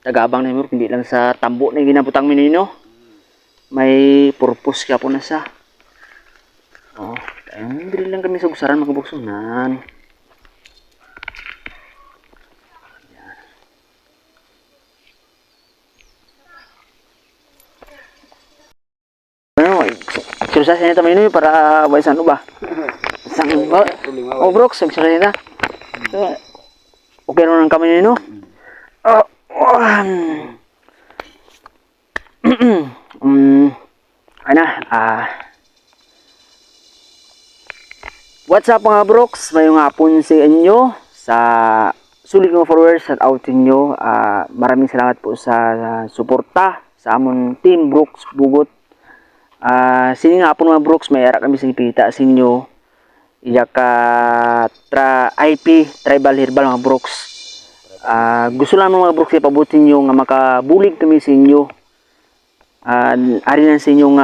Tagaabang na mo hindi lang sa tambo na ginabutang minino. May purpose ka po na sa. Oh, ayun dili lang kami sa gusaran mga buksunan. Ano, exercise na tayo minino para waisan ba? Sang oh, Brooks, exercise na. So, okay na kami minino. Oh, what's up mga Brooks? Mayong hapon sa inyo sa sulit mga followers at out inyo. Maraming salamat po sa suporta sa amon team Brooks Bugot. Sini nga po mga Brooks, may ara kami sa ipita sa inyo. Iya ka IP Tribal Herbal mga Brooks. Gusto lang mga Brooks ipabutin nyo nga makabulig kami sa inyo. Ari na sa inyong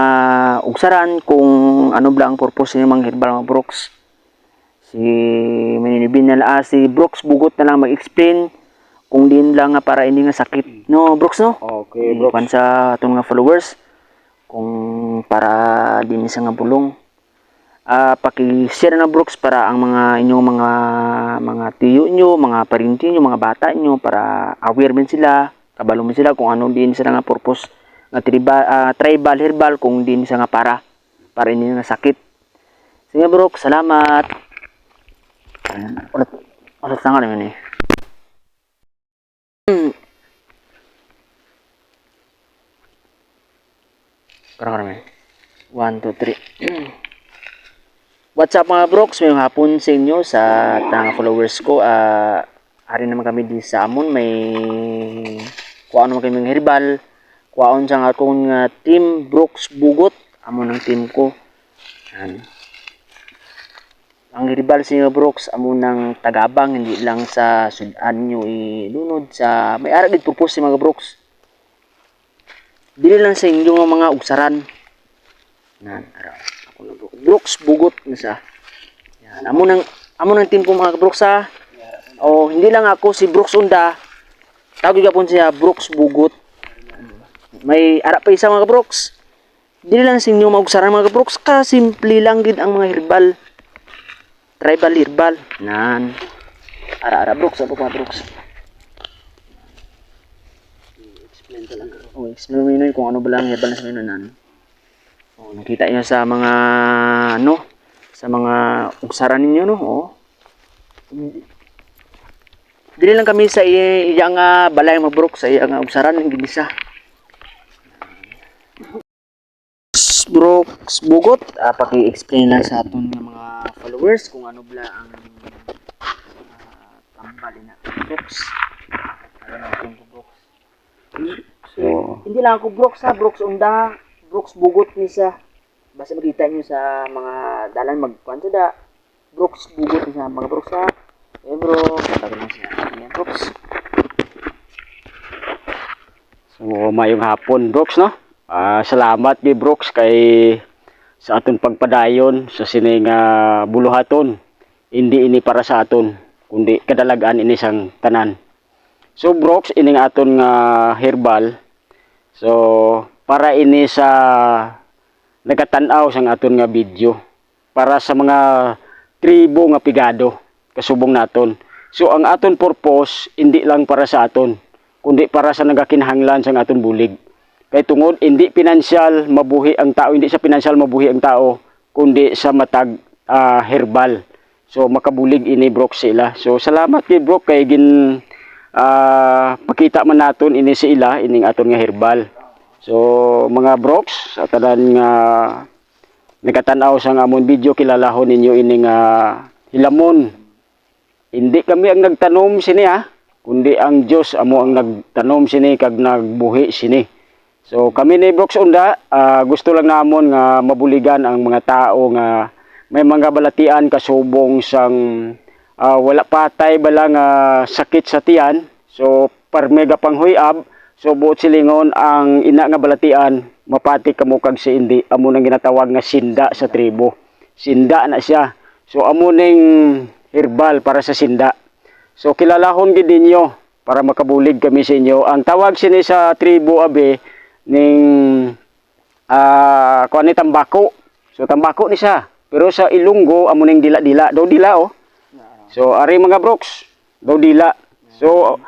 ugsaran kung ano ba ang purpose ng mga herbal mga Brooks. Si maninibin na si Brooks Bugot na lang mag-explain kung din lang nga para hindi nga sakit. No, Brooks, no? Okay, Brooks. Ipan sa itong mga followers kung para din sa nga bulong. Paki-share na Brooks para ang mga inyong mga tiyo nyo, mga parinti nyo, mga bata nyo para aware din sila, kabalo din sila kung ano din sila nga purpose nga tribal herbal kung din sa nga para hindi nga sakit. Sige Brooks, salamat. Ulit na nga naman eh. Karang naman. 1, 2, 3. What's up mga Brooks? May hapon sa inyo sa mga followers ko. Ari naman kami di sa amon. May kuhaan naman kami ng herbal. Kuhaan sa akong team Brooks Bugot. Amon ng team ko. Yan. Ang herbal sa inyo Brooks, amon ng tagabang. Hindi lang sa sudan nyo ilunod sa may aragid purpose si mga Brooks. Dili lang sa inyo mga ugsaran. Yan. Ako na Brooks Bugot na sa. Yan. Amon ng team ko mga Brooks ha. O hindi lang ako si Brooks Unda. Tawag ka po siya Brooks Bugot. May ara pa isa mga Brooks. Dili lang sa inyo maugsaran mga Brooks ka simple lang gid ang mga herbal. Tribal herbal. Nan. Ara Brooks apa mga Brooks. Explain ko lang. Oh, explain mo yun kung ano ba lang herbal sa inyo nan. Oh, nakita niyo sa mga sa mga ugsaran ninyo no. Oh. Dili lang kami sa iyang balay mga Brooks sa iyang ugsaran ng ginisa. Brooks Bugot, paki-explain lang sa aton mga followers kung ano ba ang tambal na Brooks. Ano ang Brooks? So, hindi lang ako Brooks ha, Brooks Unda, Brooks Bugot ni sa basta makita niyo sa mga dalan magkuan da. Brooks Bugot ni sa mga Brooks ha. Eh bro, katabi lang siya. Ayan Brooks. So, mayong hapon, Brooks, no? Salamat ni Brooks kay sa aton pagpadayon sa sining buluhaton. Hindi ini para sa aton, kundi kadalagan ini sang tanan. So, Brooks, ining aton nga herbal. So, para ini sa nagatanaw sang aton nga video. Para sa mga tribo nga pigado, kasubong naton. So, ang aton purpose, hindi lang para sa aton, kundi para sa nagakinahanglan sang aton bulig. Kay tungod hindi pinansyal mabuhi ang tao, hindi sa pinansyal mabuhi ang tao, kundi sa matag herbal. So makabulig ini Brooks sila. So salamat kay Brooks kay gin pakita man naton ini sa ila ining aton nga herbal. So mga Brooks, sa tanan nga nagatan-aw sa amon video, kilalahon ninyo ining hilamon. Hindi kami ang nagtanom sini kundi ang Dios amo ang nagtanom sini kag nagbuhi sini. So kami ni Brooks Unda, gusto lang namon nga mabuligan ang mga tao nga may mga balatian kasubong sang wala patay bala nga sakit sa tiyan. So parmega panghuyab, so buot silingon ang ina nga balatian mapati kamo kag si indi amo nang ginatawag nga sinda sa tribo. Sinda na siya. So amo ning herbal para sa sinda. So kilalahon gid ninyo para makabulig kami sa inyo. Ang tawag sini sa tribo abe ning kuan ni tambako. So tambako ni siya. Pero sa Ilonggo amo ning dila-dila, daw dila oh. So ari mga broks, daw dila. So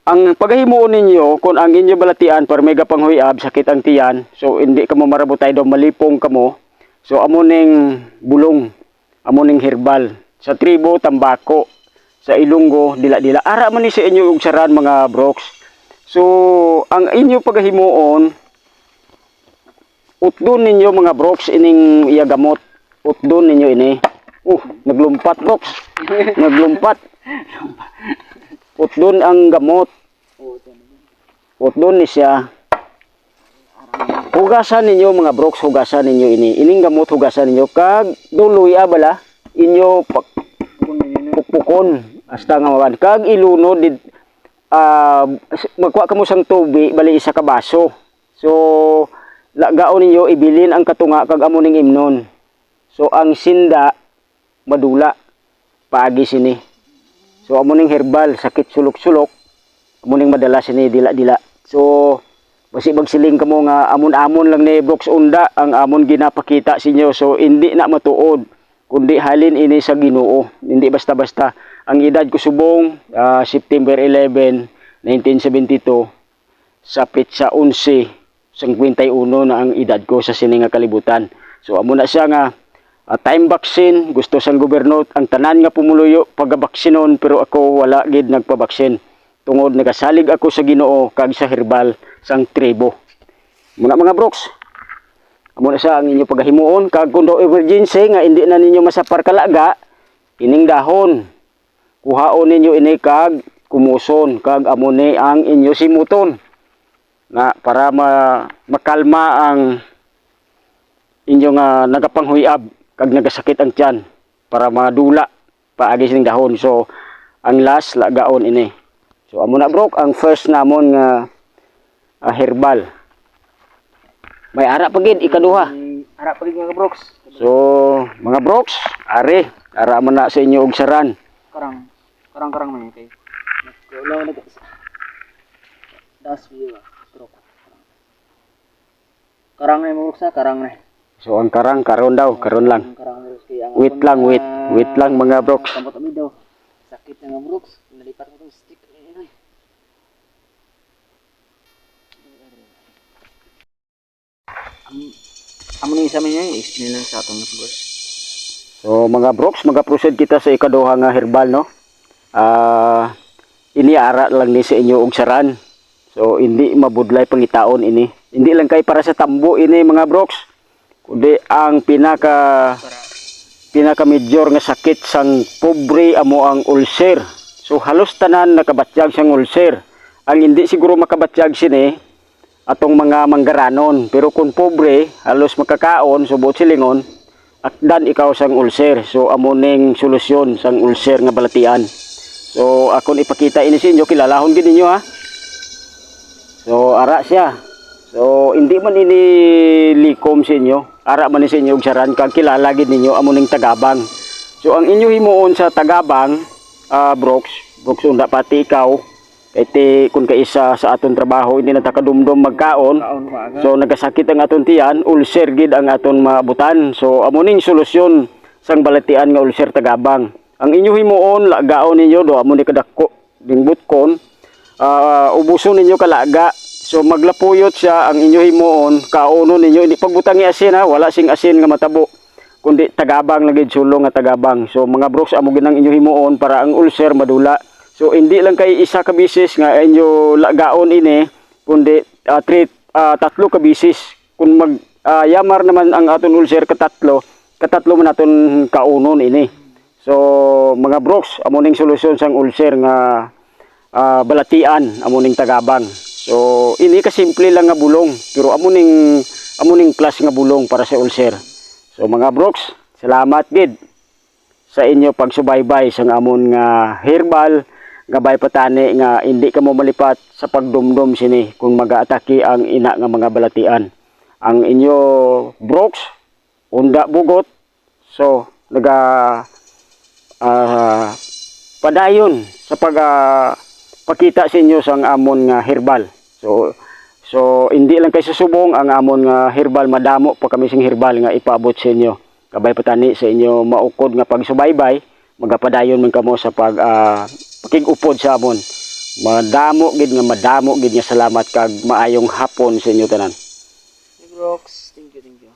ang paghimuon ninyo kung ang inyo balatian para mega panghuyab sakit ang tiyan, so hindi ka mo marabutay daw malipong kamo. So amo ning bulong, amo ning herbal. Sa tribo tambako, sa Ilonggo dila-dila. Ara man ni sa inyo og saran mga broks. So ang inyo paghimuon utdon ninyo mga broks ining iya gamot. Utdon ninyo ini. Naglumpat broks. Naglumpat. Utdon ang gamot. Utdon ni siya. Hugasan ninyo mga broks, hugasan ninyo ini. Ining gamot hugasan ninyo kag duloy bala inyo pukpukon hasta nga mawan kag ilunod did magkuha kamo sang tubig bali isa ka baso. So lagaon ninyo ibilin ang katunga kag amo ning imnon. So ang sinda madula paagi sini. So amo ning herbal sakit sulok-sulok amo ning madala sini dila-dila. So basi magsiling kamo nga amon-amon lang ni Broks Unda ang amon ginapakita sa inyo. So hindi na matuod kundi halin ini sa Ginoo. Hindi basta-basta. Ang edad ko subong September 11, 1972 sa petsa 11, 51 na ang edad ko sa sini nga kalibutan. So amo na siya nga time vaccine, gusto sang gobyerno ang tanan nga pumuluyo pagabaksinon pero ako wala gid nagpabaksin. Tungod nagasalig ako sa Ginoo kag sa herbal sang tribo. Mga broks, amo na siya ang inyo pagahimuon kag kun daw emergency nga hindi na ninyo masapar kalaga, ining dahon kuhaon ninyo ini kag kumuson kag amo ni ang inyo simuton na para makalma ang inyo nga nagapanghuyab kag nagasakit ang tiyan para madula paagi sining dahon. So ang last lagaon ini. So amo na brok ang first namon nga herbal. May ara pagid ikaduha. Ara pagid mga broks. So mga broks, ari ara man na sa inyo og saran. Karang man kay. Wala na das view brok. Karang na mo broks karang na. So ang karang karon daw, karon lang. Wait lang mga broks. Tambot daw. Sakit na nga broks, nalipat ko tong stick. Amo ni sa minyo explain lang sa atong viewers. So mga broks, magaproceed kita sa ikaduha nga herbal no. Iniara lang ni sa inyo og saran. So hindi mabudlay pangitaon ini. Hindi lang kay para sa tambo ini mga broks. Kundi ang pinaka major nga sakit sang pobre amo ang ulcer. So halos tanan nakabatyag sang ulcer. Ang hindi siguro makabatyag sini atong mga manggaranon, pero kung pobre halos makakaon subot silingon at dan ikaw sang ulcer. So amo ning solusyon sang ulcer nga balatian. So akon ipakita ini sa inyo, kilalahon gid ninyo ha. So ara siya. So hindi man ini likom sa inyo. Ara man ni sa inyo og saran kag kilala gid ninyo amo ning tagabang. So ang inyo himuon sa tagabang Broks Unda pati ikaw kay kun kaisa sa aton trabaho hindi na takadumdum magkaon. So nagasakit ang aton tiyan, ulcer gid ang aton maabutan. So amo ning solusyon sang balatian nga ulcer tagabang. Ang inyo himuon lagaon ninyo do amo ni kadako ding butkon. Ubuson ninyo kalaga. So maglapuyot siya ang inyo himuon, kauno ninyo hindi pagbutangi asin ha, wala sing asin nga matabo. Kundi tagabang lagi sulong nga tagabang. So mga broks amo ginang inyo himuon para ang ulcer madula. So hindi lang kay isa ka bisis nga inyo lagaon ini, kundi tatlo ka bisis. Kung yamar naman ang aton ulcer katatlo man aton kaunon ini. So mga broks amo ning solusyon sang ulcer nga balatian amo ning tagabang. So ini kasimple lang nga bulong pero amo ning class nga bulong para sa ulcer. So mga broks, salamat gid sa inyo pagsubaybay sa amon nga herbal gabay patani nga hindi ka mo malipat sa pagdumdum sini kung mag-aatake ang ina nga mga balatian. Ang inyo broks Unda Bugot. So naga padayon sa pakita sa inyo sa amon nga herbal. So hindi lang kay susubong ang amon nga herbal, madamo pa kami sing herbal nga ipaabot sa inyo. Kabay patani sa inyo maukod nga pagsubaybay, magapadayon man kamo sa pakigupod sa amon. Madamo gid nga salamat kag maayong hapon sa inyo tanan. Hey, Brooks. Thank you, thank you.